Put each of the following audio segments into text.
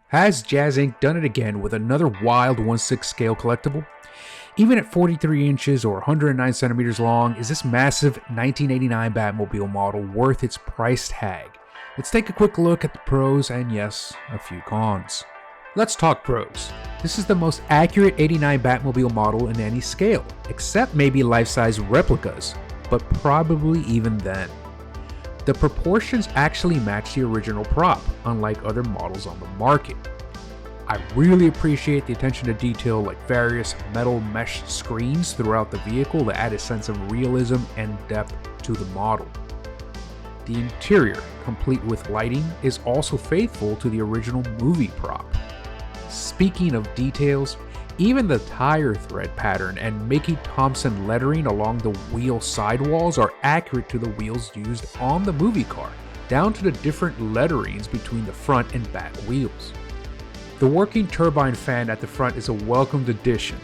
Has JazzInc done it again with another wild 1/6 scale collectible? Even at 43 inches or 109 centimeters long, is this massive 1989 Batmobile model worth its price tag? Let's take a quick look at the pros and yes, a few cons. Let's talk pros. This is the most accurate 89 Batmobile model in any scale, except maybe life-size replicas, but probably even then. The proportions actually match the original prop, unlike other models on the market. I really appreciate the attention to detail like various metal mesh screens throughout the vehicle that add a sense of realism and depth to the model. The interior, complete with lighting, is also faithful to the original movie prop. Speaking of details, even the tire thread pattern and Mickey Thompson lettering along the wheel sidewalls are accurate to the wheels used on the movie car, down to the different letterings between the front and back wheels. The working turbine fan at the front is a welcomed addition,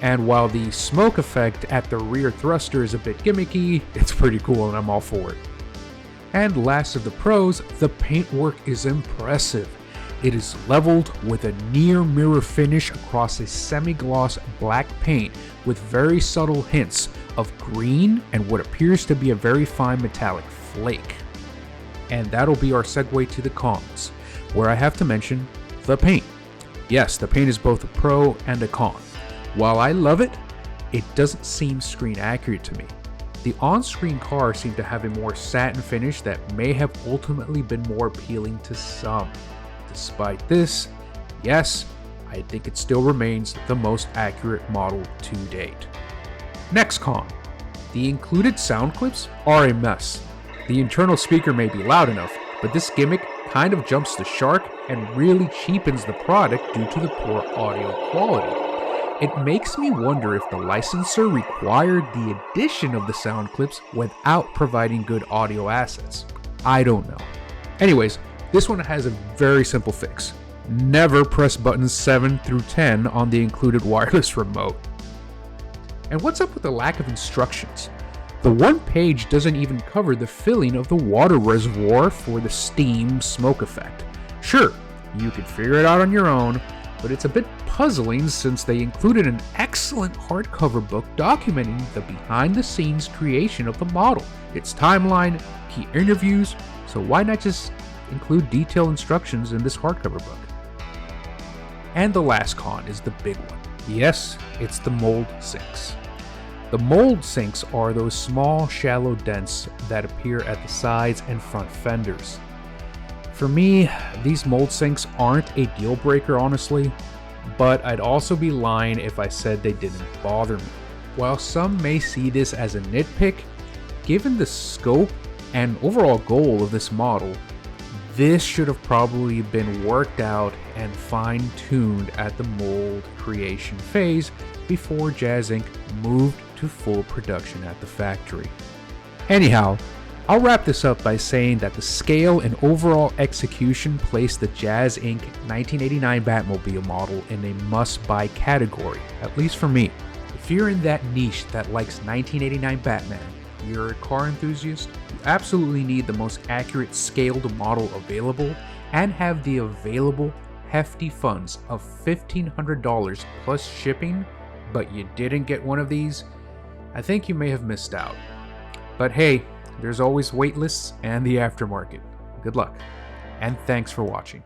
and while the smoke effect at the rear thruster is a bit gimmicky, it's pretty cool and I'm all for it. And last of the pros, the paintwork is impressive. It is leveled with a near mirror finish across a semi-gloss black paint with very subtle hints of green and what appears to be a very fine metallic flake. And that'll be our segue to the cons, where I have to mention the paint. Yes, the paint is both a pro and a con. While I love it, it doesn't seem screen accurate to me. The on-screen cars seem to have a more satin finish that may have ultimately been more appealing to some. Despite this, yes, I think it still remains the most accurate model to date. Next con. The included sound clips are a mess. The internal speaker may be loud enough, but this gimmick kind of jumps the shark and really cheapens the product due to the poor audio quality. It makes me wonder if the licensor required the addition of the sound clips without providing good audio assets. I don't know. Anyways, this one has a very simple fix. Never press buttons 7 through 10 on the included wireless remote. And what's up with the lack of instructions? The one page doesn't even cover the filling of the water reservoir for the steam smoke effect. Sure, you could figure it out on your own, but it's a bit puzzling since they included an excellent hardcover book documenting the behind-the-scenes creation of the model, its timeline, key interviews, so why not just include detailed instructions in this hardcover book? And the last con is the big one. Yes, it's the mold sinks. The mold sinks are those small, shallow dents that appear at the sides and front fenders. For me, these mold sinks aren't a deal breaker, honestly, but I'd also be lying if I said they didn't bother me. While some may see this as a nitpick, given the scope and overall goal of this model, this should have probably been worked out and fine-tuned at the mold creation phase before JazzInc moved to full production at the factory. Anyhow, I'll wrap this up by saying that the scale and overall execution place the JazzInc 1989 Batmobile model in a must-buy category, at least for me. If you're in that niche that likes 1989 Batman, you're a car enthusiast, you absolutely need the most accurate scaled model available and have the available hefty funds of $1,500 plus shipping, but you didn't get one of these, I think you may have missed out. But hey, there's always waitlists and the aftermarket. Good luck, and thanks for watching.